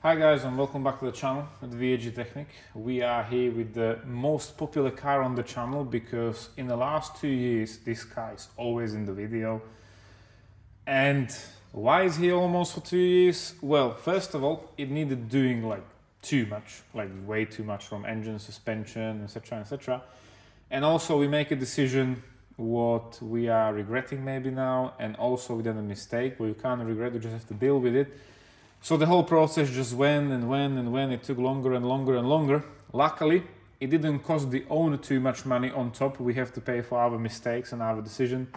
Hi guys, and welcome back to the channel with VAG Technic. We are here with the most popular car on the channel because in the last 2 years this car is always in the video. And why is he almost for 2 years? Well, first of all, it needed doing like too much, like way too much, from engine, suspension, etc, etc. And also we make a decision what we are regretting maybe now, and also we done a mistake where you can't regret, you just have to deal with it. So the whole process just went and went. It took longer and longer and longer. Luckily, it didn't cost the owner too much money on top. We have to pay for our mistakes and our decision.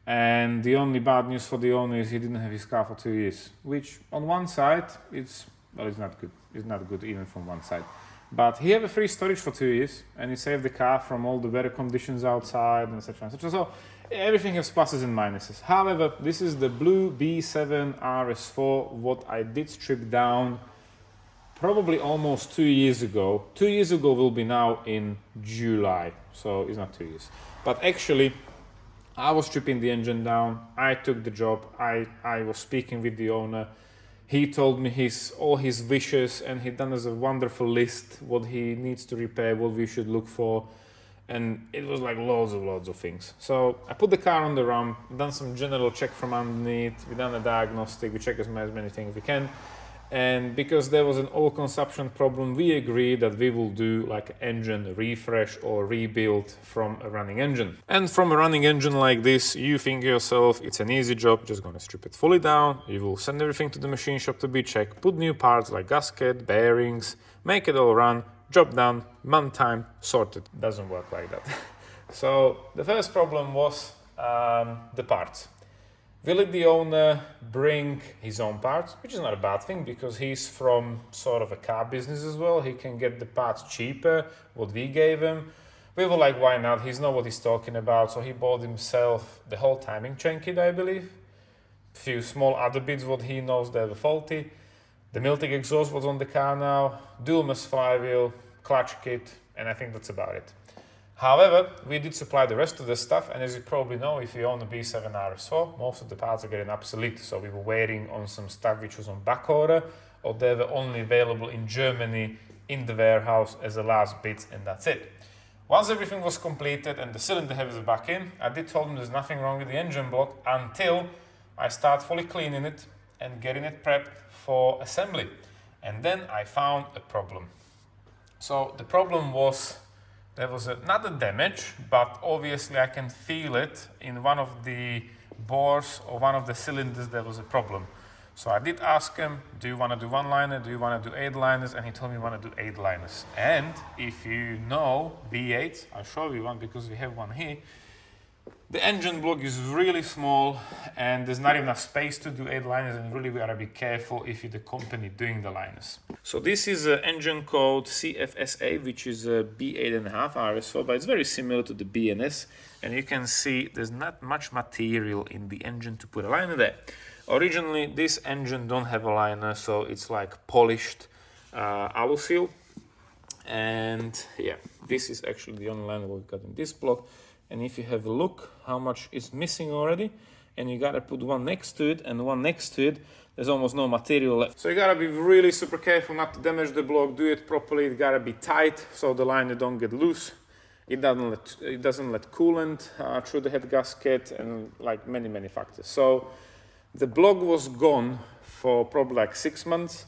And the only bad news for the owner is he didn't have his car for 2 years, which on one side, it's not good. It's not good even from one side. But he had a free storage for 2 years and he saved the car from all the weather conditions outside and etc. So everything has pluses and minuses. However, this is the blue B7 RS4, what I did strip down probably almost 2 years ago. 2 years ago will be now in July, so it's not 2 years. But actually, I was stripping the engine down, I took the job, I was speaking with the owner. He told me all his wishes, and he done us a wonderful list, what he needs to repair, what we should look for. And it was like loads of things. So I put the car on the ramp, done some general check from underneath, we done a diagnostic, we check as many things as we can. And because there was an oil consumption problem, we agreed that we will do like engine refresh or rebuild from a running engine. And from a running engine like this, you think to yourself, it's an easy job, just gonna strip it fully down, you will send everything to the machine shop to be checked, put new parts like gasket, bearings, make it all run, job done, month time, sorted. Doesn't work like that. So the first problem was the parts. Will the owner bring his own parts, which is not a bad thing because he's from sort of a car business as well. He can get the parts cheaper, what we gave him. We were like, why not? He's know what he's talking about. So he bought himself the whole timing chain kit, I believe. A few small other bits what he knows they were faulty. The Miltic exhaust was on the car now, dual misfire wheel, clutch kit, and I think that's about it. However, we did supply the rest of the stuff, and as you probably know, if you own a B7 RS4, most of the parts are getting obsolete, so we were waiting on some stuff which was on back order, or they were only available in Germany in the warehouse as the last bits, and that's it. Once everything was completed and the cylinder heads are back in, I did tell them there's nothing wrong with the engine block until I start fully cleaning it and getting it prepped for assembly. And then I found a problem. So the problem was, there was not a damage, but obviously I can feel it in one of the bores or one of the cylinders. There was a problem. So I did ask him, do you want to do one liner, do you want to do 8 liners? And he told me you want to do 8 liners. And if you know V8, I'll show you one because we have one here. The engine block is really small and there's not enough space to do 8 liners, and really we gotta be careful if you're the company doing the liners. So this is an engine code CFSA, which is a B8.5 RS4, but it's very similar to the BNS, and you can see there's not much material in the engine to put a liner there. Originally this engine don't have a liner, so it's like polished alu seal, and yeah, this is actually the only liner we've got in this block. And if you have a look how much is missing already, and you gotta put one next to it and one next to it, there's almost no material left. So you gotta be really super careful not to damage the block, do it properly, it gotta be tight so the liner don't get loose. It doesn't let coolant through the head gasket, and like many factors. So the block was gone for probably like 6 months.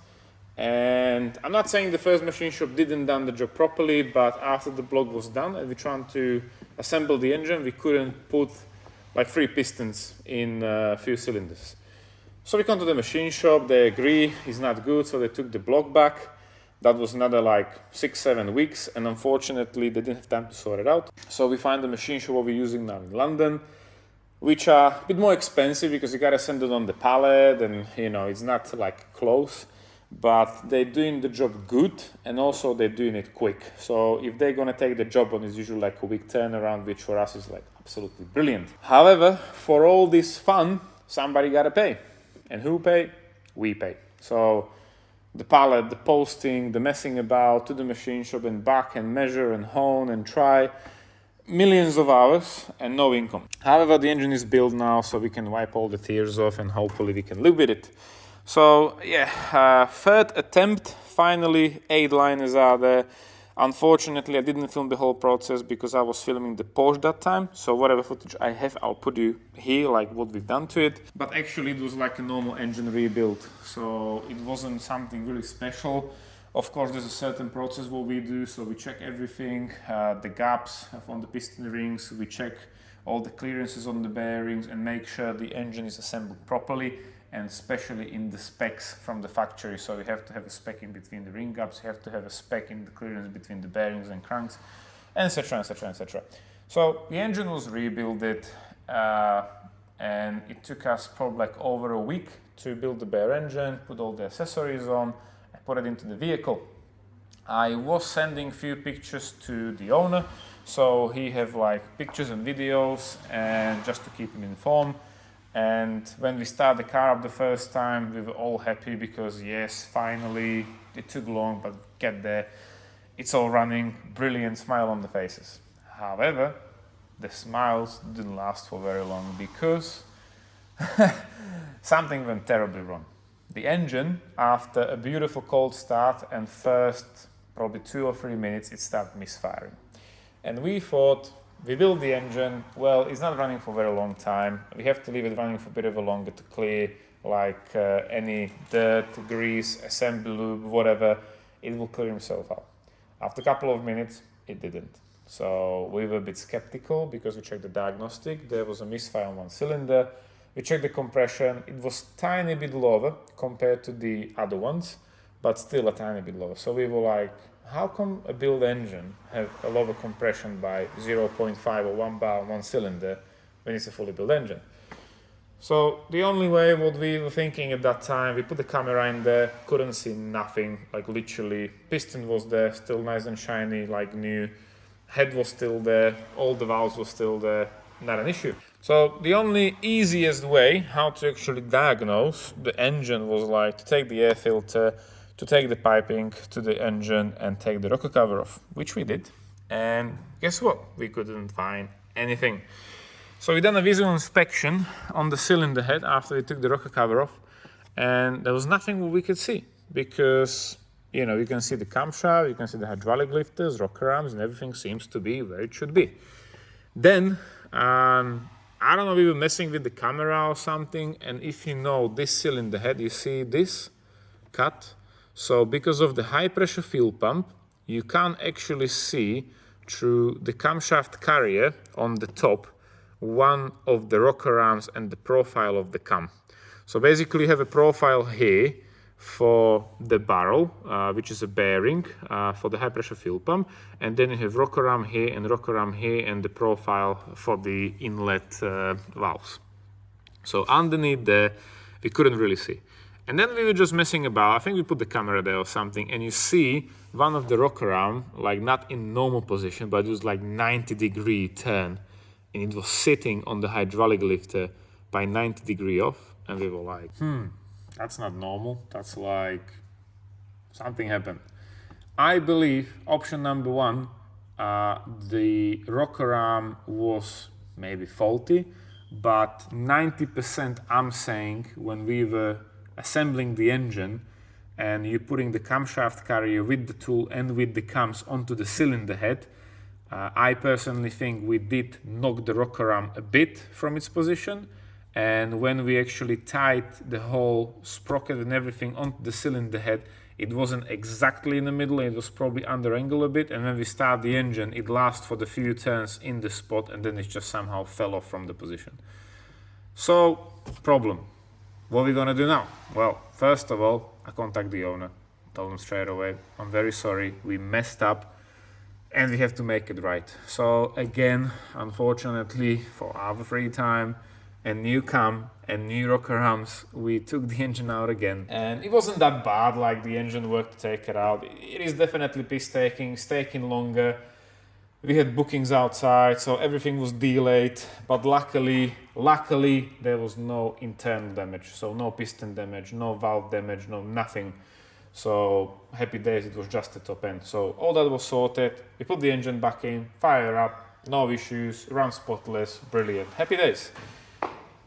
And I'm not saying the first machine shop didn't done the job properly, but after the block was done and we're trying to assemble the engine, we couldn't put like 3 pistons in a few cylinders. So we come to the machine shop, they agree it's not good, so they took the block back. That was another like 6-7 weeks, and unfortunately they didn't have time to sort it out. So we find the machine shop what we're using now in London, which are a bit more expensive because you gotta send it on the pallet, and you know, it's not like close. But they're doing the job good, and also they're doing it quick. So if they're gonna take the job on, it's usually like a week turnaround, which for us is like absolutely brilliant. However, for all this fun, somebody gotta pay. And who pay? We pay. So the pallet, the posting, the messing about to the machine shop and back and measure and hone and try, millions of hours and no income. However, the engine is built now, so we can wipe all the tears off and hopefully we can live with it. So yeah, third attempt, finally 8 liners are there. Unfortunately, I didn't film the whole process because I was filming the Porsche that time. So whatever footage I have, I'll put you here, like what we've done to it. But actually it was like a normal engine rebuild. So it wasn't something really special. Of course, there's a certain process what we do. So we check everything, the gaps on the piston rings. We check all the clearances on the bearings and make sure the engine is assembled properly, and especially in the specs from the factory. So you have to have a spec in between the ring gaps, you have to have a spec in the clearance between the bearings and cranks, etc, etc, etc. So the engine was rebuilt, and it took us probably like over a week to build the bare engine, put all the accessories on, and put it into the vehicle. I was sending few pictures to the owner, so he have like pictures and videos, and just to keep him informed. And when we started the car up the first time, we were all happy because yes, finally, it took long, but get there. It's all running, brilliant smile on the faces. However, the smiles didn't last for very long because something went terribly wrong. The engine, after a beautiful cold start and first probably 2 or 3 minutes, it started misfiring. And we thought, we built the engine, well, it's not running for a very long time. We have to leave it running for a bit of a longer to clear like any dirt, grease, assembly lube, whatever. It will clear himself out. After a couple of minutes, it didn't. So we were a bit skeptical because we checked the diagnostic. There was a misfire on one cylinder. We checked the compression. It was tiny bit lower compared to the other ones, but still a tiny bit lower. So we were like, how come a built engine have a lower compression by 0.5 or 1 bar on one cylinder when it's a fully built engine? So the only way what we were thinking at that time, we put the camera in there, couldn't see nothing, like literally piston was there, still nice and shiny, like new, head was still there, all the valves were still there, not an issue. So the only easiest way how to actually diagnose the engine was like to take the air filter, to take the piping to the engine and take the rocker cover off, which we did. And guess what? We couldn't find anything. So we done a visual inspection on the cylinder head after we took the rocker cover off, and there was nothing we could see because, you know, you can see the camshaft, you can see the hydraulic lifters, rocker arms, and everything seems to be where it should be. Then, I don't know, we were messing with the camera or something, and if you know this cylinder head, you see this cut. So because of the high pressure fuel pump, you can't actually see through the camshaft carrier on the top one of the rocker arms and the profile of the cam. So basically you have a profile here for the barrel, which is a bearing for the high pressure fuel pump, and then you have rocker arm here and rocker arm here and the profile for the inlet valves. So underneath there we couldn't really see. And then we were just messing about, I think we put the camera there or something, and you see one of the rocker arm, like not in normal position, but it was like 90-degree turn, and it was sitting on the hydraulic lifter by 90 degree off, and we were like, that's not normal, that's like, something happened. I believe option number 1, the rocker arm was maybe faulty, but 90% I'm saying when we were assembling the engine and you're putting the camshaft carrier with the tool and with the cams onto the cylinder head, I personally think we did knock the rocker arm a bit from its position, and when we actually tied the whole sprocket and everything onto the cylinder head, it wasn't exactly in the middle, it was probably under angle a bit, and when we start the engine it lasts for the few turns in the spot and then it just somehow fell off from the position. So, problem. What are we gonna do now? Well, first of all, I contact the owner, told him straight away, I'm very sorry, we messed up and we have to make it right. So again, unfortunately, for our free time and new cam and new rocker arms, we took the engine out again. And it wasn't that bad, like the engine work to take it out. It is definitely piss taking, it's taking longer. We had bookings outside, so everything was delayed, but luckily there was no internal damage, so no piston damage, no valve damage, no nothing. So happy days, it was just the top end. So all that was sorted, we put the engine back in, fire up, no issues, run spotless, brilliant, happy days.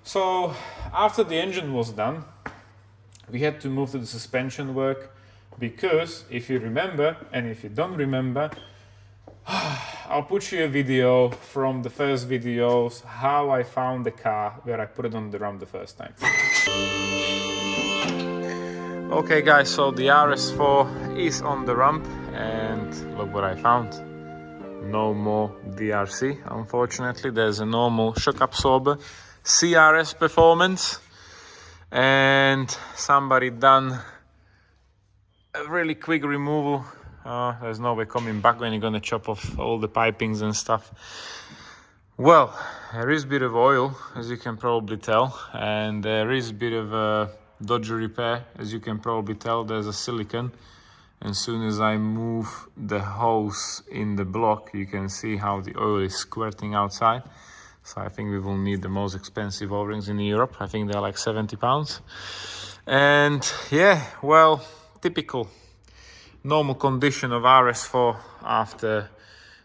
So after the engine was done, we had to move to the suspension work because if you remember, and if you don't remember, I'll put you a video from the first videos how I found the car where I put it on the ramp the first time. Okay guys, so the RS4 is on the ramp and look what I found. No more DRC, unfortunately. There's a normal shock absorber, CRS performance, and somebody done a really quick removal. There's no way coming back when you're gonna chop off all the pipings and stuff. Well, there is a bit of oil, as you can probably tell, and there is a bit of a dodgy repair, as you can probably tell. There's a silicone. As soon as I move the hose in the block, you can see how the oil is squirting outside. So I think we will need the most expensive O-rings in Europe. I think they're like 70 pounds. And yeah, well, typical normal condition of RS4 after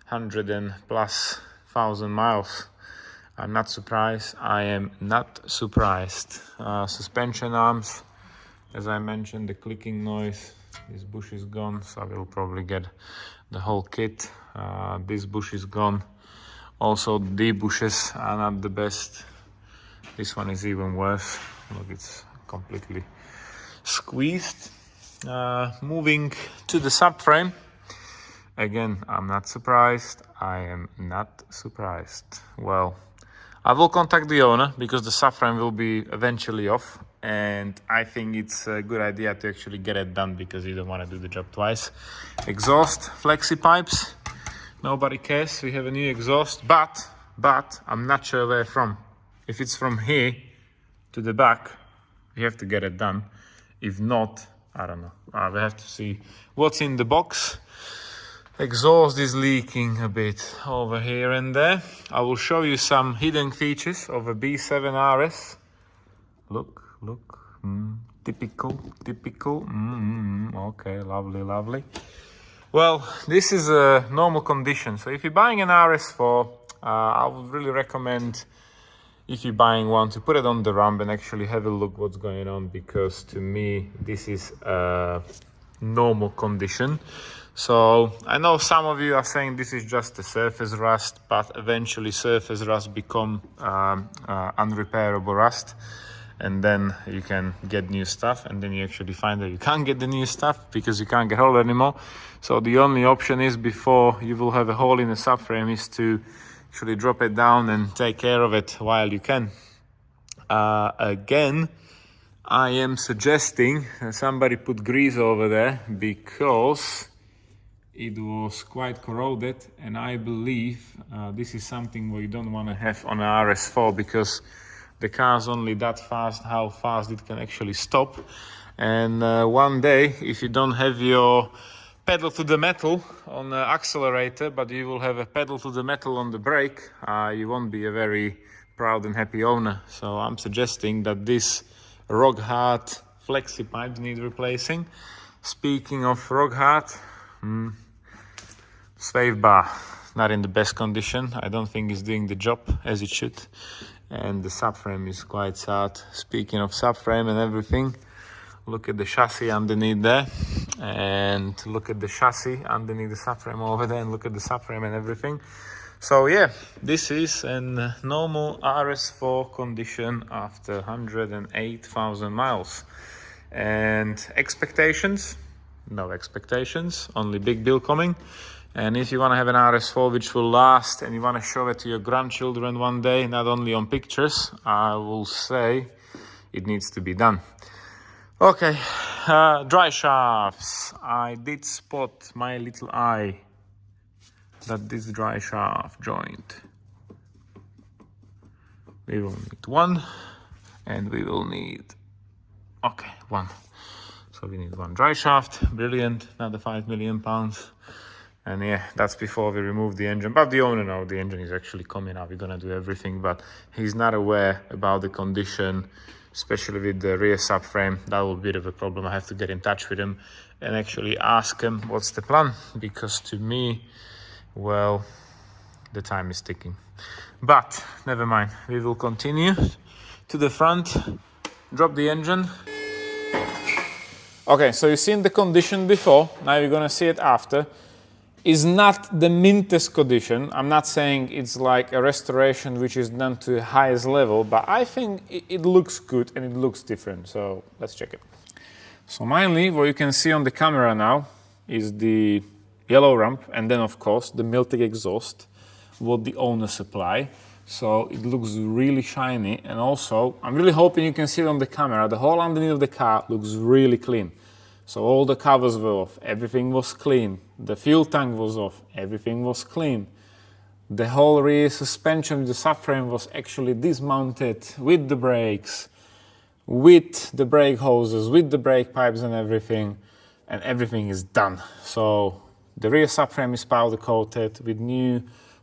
100 and plus thousand miles. I'm not surprised. I am not surprised. Suspension arms, as I mentioned, the clicking noise. This bush is gone, so I will probably get the whole kit. This bush is gone. Also, the bushes are not the best. This one is even worse. Look, it's completely squeezed. Moving to the subframe. Again, I'm not surprised. I am not surprised. Well, I will contact the owner because the subframe will be eventually off. And I think it's a good idea to actually get it done because you don't want to do the job twice. Exhaust, flexi pipes, nobody cares. We have a new exhaust, but I'm not sure where from. If it's from here to the back, we have to get it done. If not, I don't know. We have to see what's in the box. Exhaust is leaking a bit over here and there. I will show you some hidden features of a B7 RS. Look. Typical. Okay, lovely. Well, this is a normal condition. So if you're buying an RS4, I would really recommend, if you're buying one, to put it on the ramp and actually have a look what's going on, because to me, this is a normal condition. So I know some of you are saying this is just a surface rust, but eventually surface rust become unrepairable rust. And then you can get new stuff, and then you actually find that you can't get the new stuff because you can't get hold anymore. So the only option is, before you will have a hole in the subframe, is to actually drop it down and take care of it while you can. Again, I am suggesting somebody put grease over there because it was quite corroded, and I believe this is something we don't want to have on an RS4 because the car's only that fast, how fast it can actually stop. And one day, if you don't have your pedal to the metal on the accelerator, but you will have a pedal to the metal on the brake, you won't be a very proud and happy owner. So I'm suggesting that this rock hard flexi pipes need replacing. Speaking of rock hard, swave bar, not in the best condition. I don't think it's doing the job as it should. And the subframe is quite sad. Speaking of subframe and everything, look at the chassis underneath there, and look at the chassis underneath the subframe over there, and look at the subframe and everything. So yeah, this is a normal RS4 condition after 108,000 miles. And expectations? No expectations, only big bill coming. And if you want to have an RS4 which will last, and you want to show it to your grandchildren one day, not only on pictures, I will say it needs to be done. Okay, dry shafts. I did spot my little eye that this dry shaft joint, we will need one, and we will need, okay, one. So we need one dry shaft, brilliant, another 5 million pounds. And yeah, that's before we remove the engine. But the owner knows the engine is actually coming out. We're gonna do everything, but he's not aware about the condition, especially with the rear subframe. That will be a bit of a problem. I have to get in touch with him and actually ask him what's the plan, because to me, well, the time is ticking. But never mind, we will continue to the front, drop the engine. Okay, so you've seen the condition before, now you're gonna see it after. Is not the mintest condition. I'm not saying it's like a restoration which is done to the highest level, but I think it looks good and it looks different, so let's check it. So mainly what you can see on the camera now is the yellow ramp and then of course the melting exhaust, what the owner supply. So it looks really shiny, and also I'm really hoping you can see it on the camera, the whole underneath of the car looks really clean. So all the covers were off, everything was clean, the fuel tank was off, everything was clean. The whole rear suspension with the subframe was actually dismounted with the brakes, with the brake hoses, with the brake pipes and everything is done. So the rear subframe is powder coated with new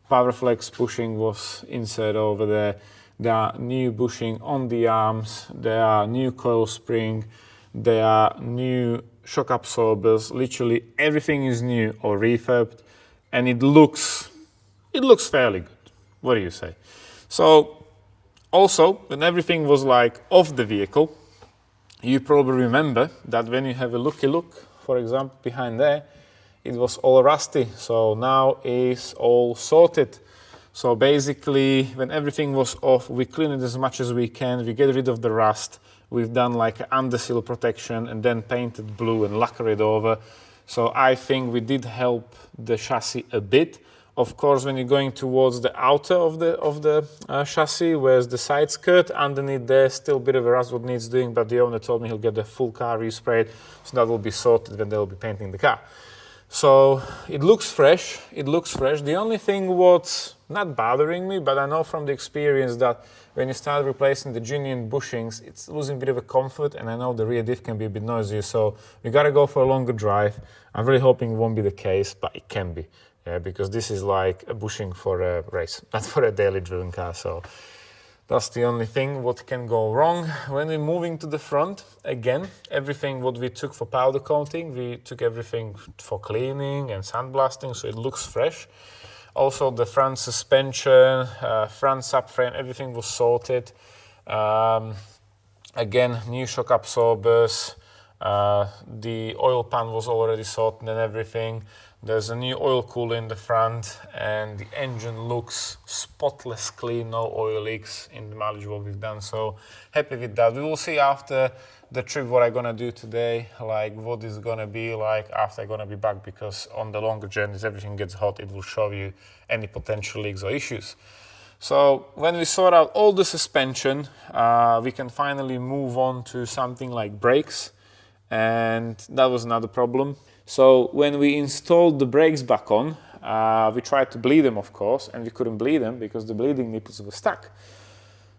Powerflex bushing was inserted over there. There are new bushing on the arms, there are new coil spring, there are new shock absorbers, literally everything is new or refurbed, and it looks fairly good. What do you say? So also, when everything was like off the vehicle, you probably remember that when you have a looky look, for example, behind there, it was all rusty. So now it's all sorted. So basically, when everything was off, we clean it as much as we can, we get rid of the rust. We've done like an underseal protection and then painted blue and lacquer it over. So I think we did help the chassis a bit. Of course, when you're going towards the outer of the chassis, where's the side skirt, underneath there, still a bit of a rust what needs doing, but the owner told me he'll get the full car resprayed, so that will be sorted when they'll be painting the car. So it looks fresh, it looks fresh. The only thing what's not bothering me, but I know from the experience that when you start replacing the genuine bushings, it's losing a bit of a comfort, and I know the rear diff can be a bit noisy, so we gotta go for a longer drive. I'm really hoping it won't be the case, but it can be, yeah, because this is like a bushing for a race, not for a daily driven car, so that's the only thing what can go wrong. When we're moving to the front, again, everything what we took for powder coating, we took everything for cleaning and sandblasting, so it looks fresh. Also the front suspension, front subframe, everything was sorted. Again, new shock absorbers, the oil pan was already sorted and everything. There's a new oil cooler in the front, and the engine looks spotless clean, no oil leaks in the mileage what we've done, so happy with that. We will see after the trip what I'm gonna do today, like what is gonna be like after I'm gonna be back, because on the longer journeys everything gets hot, it will show you any potential leaks or issues. So when we sort out all the suspension, we can finally move on to something like brakes, and that was another problem. So when we installed the brakes back on, we tried to bleed them, of course, and we couldn't bleed them because the bleeding nipples were stuck.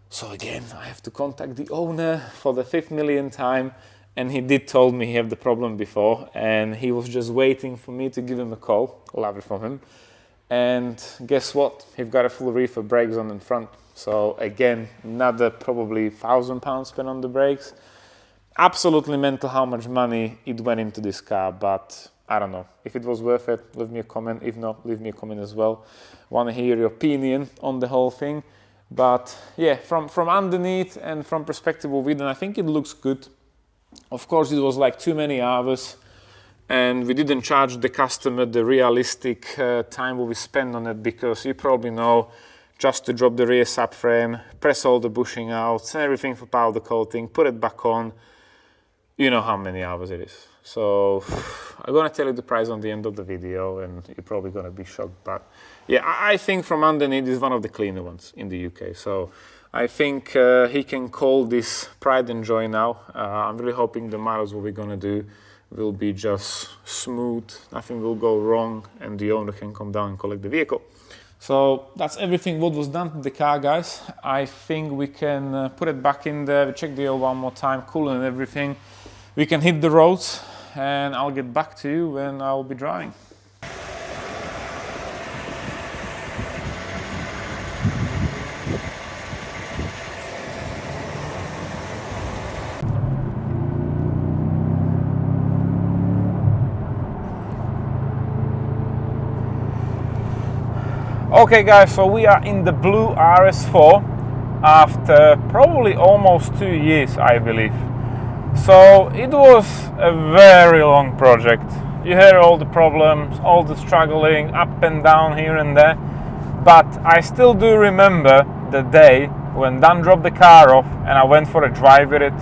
So again, I have to contact the owner for the 5th millionth time, and he did told me he had the problem before, and he was just waiting for me to give him a call. Love it from him. And guess what? He's got a full refurb brakes on in front. So again, another probably £1,000 spent on the brakes. Absolutely mental how much money it went into this car, but I don't know. If it was worth it, leave me a comment. If not, leave me a comment as well. Want to hear your opinion on the whole thing. But yeah, from underneath and from perspective of it, I think it looks good. Of course, it was like too many hours, and we didn't charge the customer the realistic time what we spend on it, because you probably know, just to drop the rear subframe, press all the bushing out, send everything for powder coating, put it back on, you know how many hours it is. So I'm gonna tell you the price on the end of the video, and you're probably gonna be shocked. But yeah, I think from underneath is one of the cleaner ones in the UK. So I think he can call this pride and joy now. I'm really hoping the miles what we're gonna do will be just smooth, nothing will go wrong, and the owner can come down and collect the vehicle. So that's everything what was done to the car, guys. I think we can put it back in there, check the oil one more time, cool and everything. We can hit the roads, and I'll get back to you when I'll be driving. Okay guys, so we are in the blue RS4 after probably almost 2 years, I believe. So it was a very long project. You hear all the problems, all the struggling up and down here and there, but I still do remember the day when Dan dropped the car off and I went for a drive with it.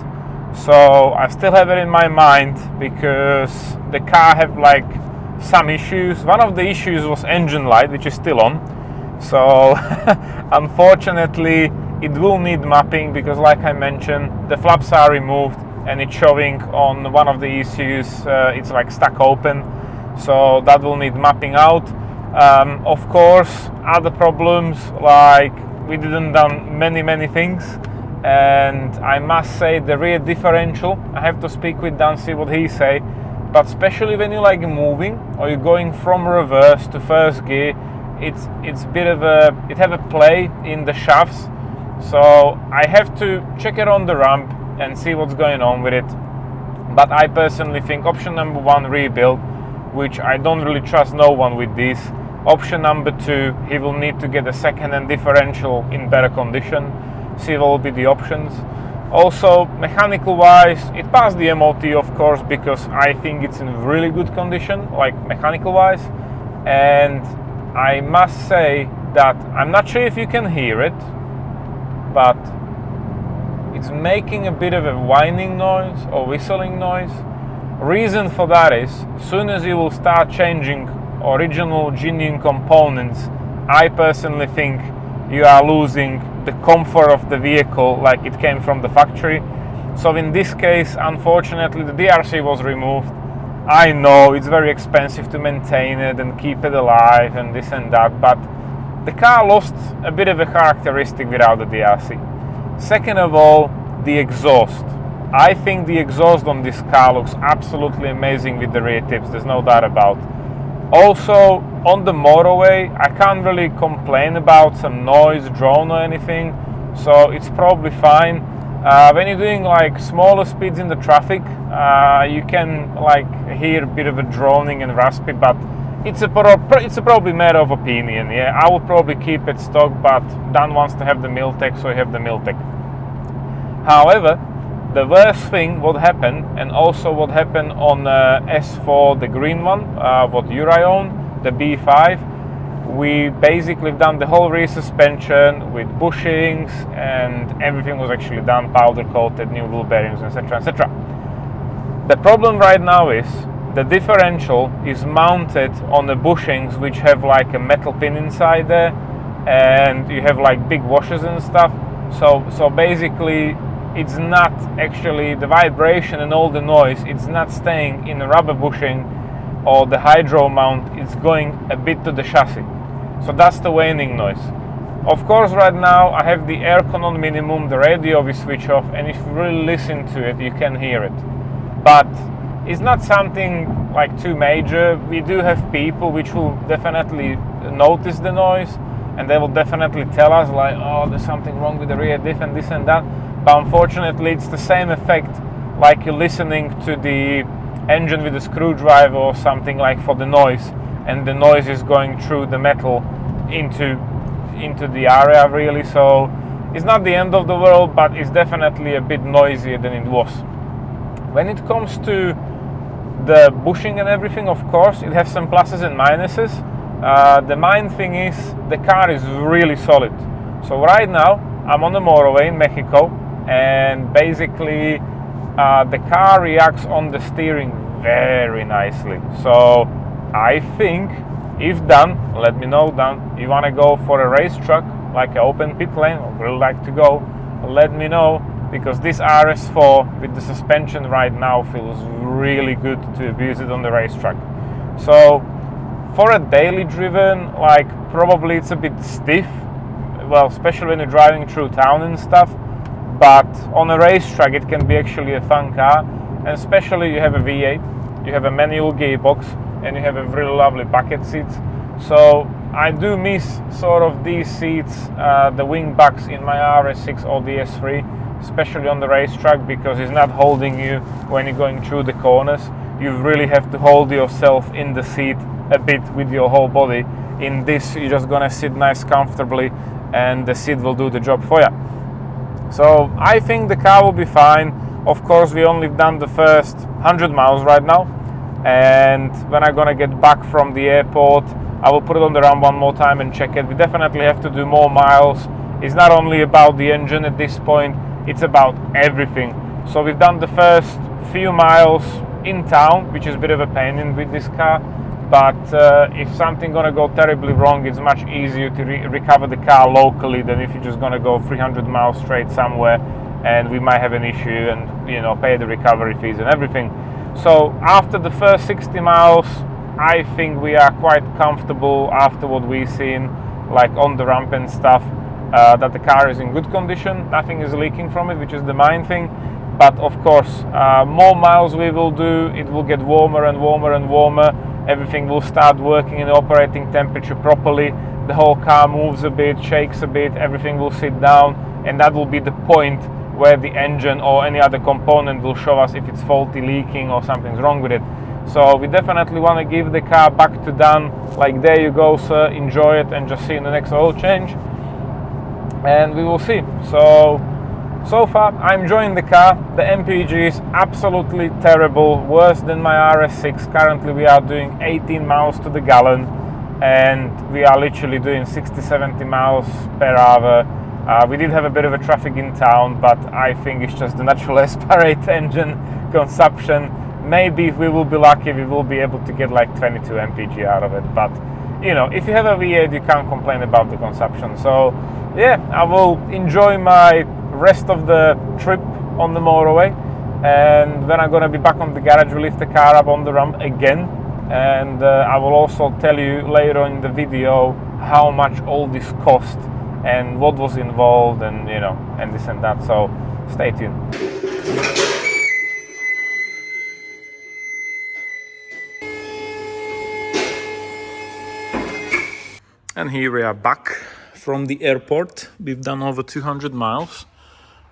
So I still have it in my mind because the car had like some issues. One of the issues was engine light, which is still on. So unfortunately it will need mapping because, like I mentioned, the flaps are removed and it's showing on one of the ECUs, it's like stuck open. So that will need mapping out. Of course, other problems, like we didn't done many things, and I must say the rear differential, I have to speak with Dan, see what he say, but especially when you're like moving or you're going from reverse to first gear, it's bit of it have a play in the shafts. So I have to check it on the ramp and see what's going on with it. But I personally think option number 1, rebuild, which I don't really trust no one with this. Option number 2, he will need to get a second-hand differential in better condition. See what will be the options. Also, mechanical wise, it passed the MOT, of course, because I think it's in really good condition, like mechanical wise. And I must say that I'm not sure if you can hear it, but it's making a bit of a whining noise or whistling noise. Reason for that is, as soon as you will start changing original genuine components, I personally think you are losing the comfort of the vehicle like it came from the factory. So in this case, unfortunately, the DRC was removed. I know it's very expensive to maintain it and keep it alive and this and that, but the car lost a bit of a characteristic without the DRC. Second of all, the exhaust. I think the exhaust on this car looks absolutely amazing with the rear tips, there's no doubt about. Also, on the motorway, I can't really complain about some noise, drone or anything, so it's probably fine. When you're doing like smaller speeds in the traffic, you can like hear a bit of a droning and raspy, but it's a probably matter of opinion. Yeah, I would probably keep it stock, but Dan wants to have the Miltech, so you have the Miltech. However, the worst thing what happened, and also what happened on S4, the green one, what Uri own, the B5, we basically done the whole rear suspension with bushings, and everything was actually done, powder coated, new wheel bearings, etc, etc. The problem right now is the differential is mounted on the bushings which have like a metal pin inside there, and you have like big washers and stuff. So basically it's not actually the vibration and all the noise, it's not staying in the rubber bushing or the hydro mount, it's going a bit to the chassis. So that's the waning noise. Of course, right now I have the aircon on minimum, the radio is switched off, and if you really listen to it, you can hear it. But it's not something like too major. We do have people which will definitely notice the noise, and they will definitely tell us like, oh, there's something wrong with the rear diff and this and that. But unfortunately, it's the same effect like you're listening to the engine with a screwdriver or something, like for the noise, and the noise is going through the metal into the area really. So it's not the end of the world, but it's definitely a bit noisier than it was. When it comes to the bushing and everything, of course, it has some pluses and minuses. The main thing is the car is really solid. So right now I'm on the motorway in Mexico, and basically the car reacts on the steering very nicely. So I think, if Dan, let me know, Dan, you want to go for a race truck like an open pit lane, or would like to go, let me know, because this RS4 with the suspension right now feels really good to abuse it on the racetrack. So for a daily driven, like probably it's a bit stiff, well, especially when you're driving through town and stuff, but on a racetrack it can be actually a fun car. And especially you have a V8, you have a manual gearbox, and you have a really lovely bucket seats. So I do miss sort of these seats, the wing backs in my RS6 or the S3, especially on the racetrack, because it's not holding you when you're going through the corners. You really have to hold yourself in the seat a bit with your whole body. In this, you're just gonna sit nice comfortably, and the seat will do the job for you. So I think the car will be fine. Of course, we only done the first 100 miles right now, and when I'm gonna get back from the airport, I will put it on the RAM one more time and check it. We definitely have to do more miles. It's not only about the engine at this point, it's about everything. So we've done the first few miles in town, which is a bit of a pain with this car, but if something gonna go terribly wrong, it's much easier to recover the car locally than if you're just gonna go 300 miles straight somewhere and we might have an issue and, you know, pay the recovery fees and everything. So after the first 60 miles, I think we are quite comfortable after what we've seen, like on the ramp and stuff, that the car is in good condition. Nothing is leaking from it, which is the main thing. But of course, more miles we will do, it will get warmer and warmer and warmer. Everything will start working in operating temperature properly. The whole car moves a bit, shakes a bit, everything will sit down, and that will be the point where the engine or any other component will show us if it's faulty, leaking, or something's wrong with it. So we definitely want to give the car back to Dan, like, there you go sir, enjoy it, and just see in the next oil change, and we will see. So far I'm enjoying the car. The MPG is absolutely terrible, worse than my RS6. Currently we are doing 18 miles to the gallon, and we are literally doing 60-70 miles per hour. We did have a bit of a traffic in town, but I think it's just the natural aspirate engine consumption. Maybe if we will be lucky, we will be able to get like 22 mpg out of it. But you know, if you have a V8, you can't complain about the consumption. So yeah, I will enjoy my rest of the trip on the motorway, and when I'm gonna be back on the garage, we'll lift the car up on the ramp again, and I will also tell you later in the video how much all this cost and what was involved, and you know, and this and that. So stay tuned. And here we are back from the airport. We've done over 200 miles,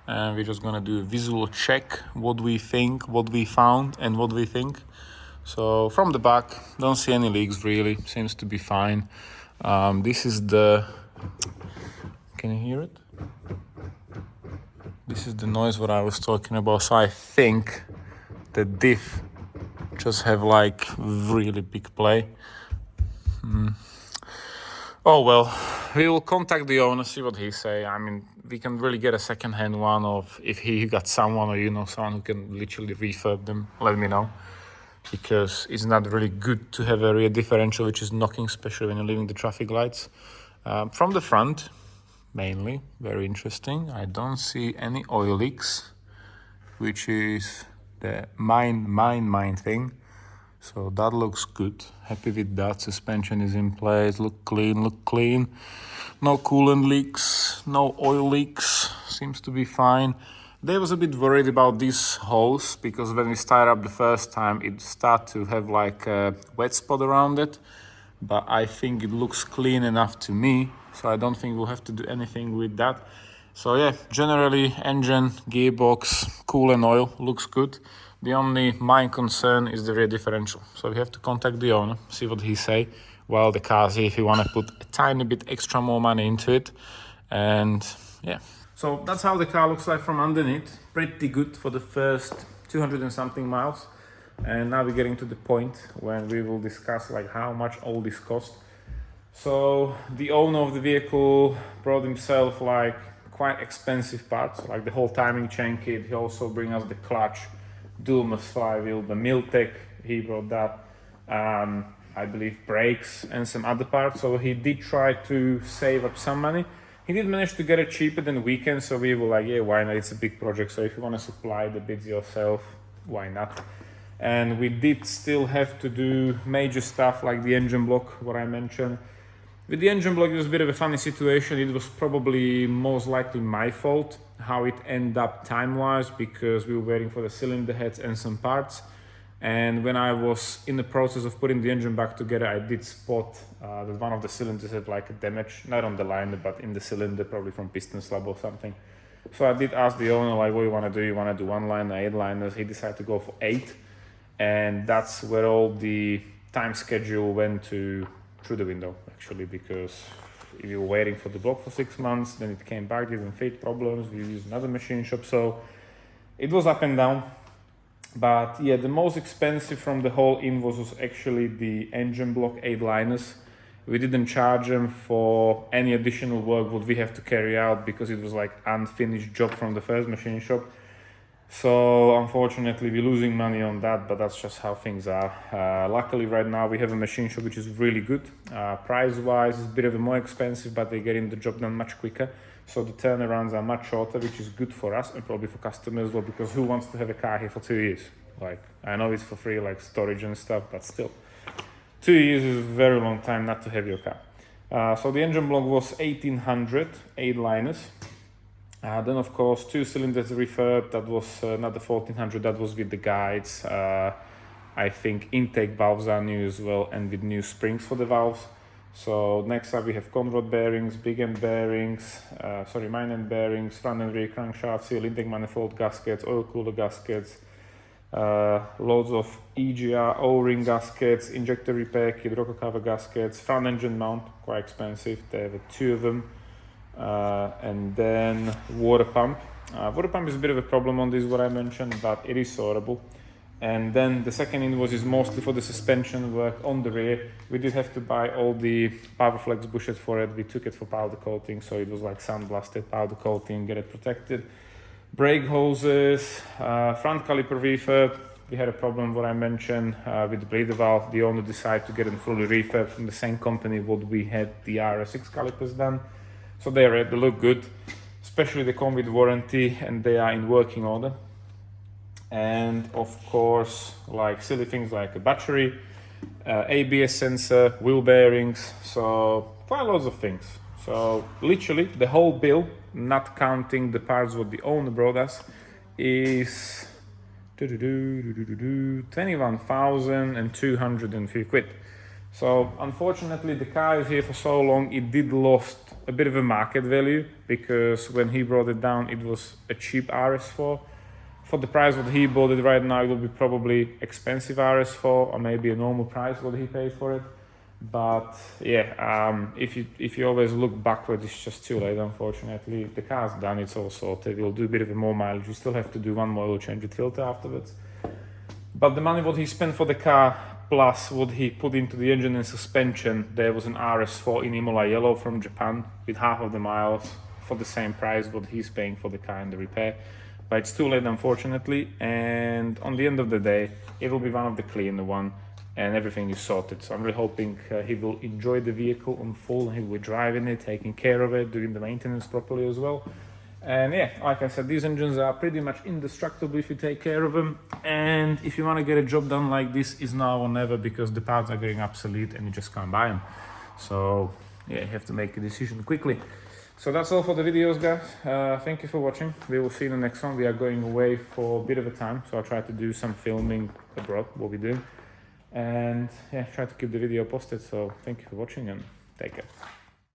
and we're just gonna do a visual check, what we think, what we found, and what we think. So from the back, don't see any leaks really, seems to be fine. This is the, can you hear it? This is the noise what I was talking about. So I think the diff just have like really big play. Oh well, we will contact the owner, see what he say. I mean, we can really get a second-hand one, of if he got someone, or you know someone who can literally refurb them, let me know. Because it's not really good to have a rear differential which is knocking, especially when you're leaving the traffic lights. From the front, mainly, very interesting. I don't see any oil leaks, which is the main thing. So that looks good. Happy with that. Suspension is in place. Look clean. No coolant leaks, no oil leaks. Seems to be fine. They was a bit worried about this hose, because when we started up the first time, it started to have like a wet spot around it. But I think it looks clean enough to me, so I don't think we'll have to do anything with that. So yeah, generally engine, gearbox, coolant oil looks good. The only main concern is the rear differential. So we have to contact the owner, see what he say while the car's here, if you want to put a tiny bit extra more money into it. And yeah. So that's how the car looks like from underneath. Pretty good for the first 200 and something miles. And now we're getting to the point when we will discuss like how much all this cost. So the owner of the vehicle brought himself like quite expensive parts, like the whole timing chain kit. He also bring us the clutch, dual misfire wheel, the Miltech, he brought that, I believe brakes and some other parts. So he did try to save up some money. He did manage to get it cheaper than we can, so we were like, yeah, why not? It's a big project, so if you want to supply the bits yourself, why not? And we did still have to do major stuff like the engine block, what I mentioned. With the engine block, it was a bit of a funny situation. It was probably most likely my fault how it ended up time-wise, because we were waiting for the cylinder heads and some parts. And when I was in the process of putting the engine back together, I did spot that one of the cylinders had like a damage, not on the liner, but in the cylinder, probably from piston slab or something. So I did ask the owner, like, what do you want to do? You want to do 1 liner, 8 liners? He decided to go for 8. And that's where all the time schedule went through the window, actually, because if you were waiting for the block for 6 months, then it came back, didn't fit, problems, we used another machine shop. So It was up and down, but yeah, the most expensive from the whole invoice was actually the engine block 8 liners. We didn't charge them for any additional work what we have to carry out because it was like unfinished job from the first machine shop. So unfortunately we're losing money on that, but that's just how things are. Luckily right now we have a machine shop which is really good. Price wise it's a bit of a more expensive, but they're getting the job done much quicker. So the turnarounds are much shorter, which is good for us and probably for customers as well, because who wants to have a car here for 2 years? Like, I know it's for free, like storage and stuff, but still. 2 years is a very long time not to have your car. So the engine block was 1800, 8 liners. Then of course 2 cylinders refurb, that was not the 1400, that was with the guides. I think intake valves are new as well, and with new springs for the valves. So next up we have conrod bearings, big end bearings, mine end bearings, front and rear crankshaft seal, intake manifold gaskets, oil cooler gaskets, loads of EGR O-ring gaskets, injector repair kit, rocker cover gaskets, front engine mount, quite expensive, there were 2 of them, and then water pump. Water pump is a bit of a problem on this, what I mentioned, but it is sortable. And then the second invoice is mostly for the suspension work on the rear. We did have to buy all the Powerflex bushings for it. We took it for powder coating, so it was like sandblasted, powder coating, get it protected. Brake hoses, front caliper refurb. We had a problem, what I mentioned, with the bleeder valve. The owner decided to get it fully refurbed from the same company what we had the RS6 calipers done. So they look good, especially they come with warranty and they are in working order. And of course, like silly things like a battery, ABS sensor, wheel bearings, so quite lots of things. So literally the whole bill, not counting the parts what the owner brought us, is 21,203 quid. So unfortunately the car is here for so long, it did lost a bit of a market value, because when he brought it down it was a cheap RS4. For the price what he bought it right now, it will be probably expensive RS4 or maybe a normal price what he paid for it. But yeah, if you always look backward, it's just too late, unfortunately. The car's done, it's all sorted. We'll do a bit of a more mileage. You still have to do one more oil change with filter afterwards. But the money what he spent for the car, plus what he put into the engine and suspension, there was an RS4 in Imola yellow from Japan with half of the miles for the same price what he's paying for the car and the repair. But it's too late, unfortunately, and on the end of the day it will be one of the cleaner one and everything is sorted. So I'm really hoping he will enjoy the vehicle on full. He will be driving it, taking care of it, doing the maintenance properly as well. And yeah, like I said, these engines are pretty much indestructible if you take care of them, and if you want to get a job done like this, is now or never, because the parts are getting obsolete and you just can't buy them. So yeah, you have to make a decision quickly. So that's all for the videos, guys. Thank you for watching. We will see you in the next one. We are going away for a bit of a time, so I'll try to do some filming abroad, what we do. And yeah, try to keep the video posted. So thank you for watching and take care.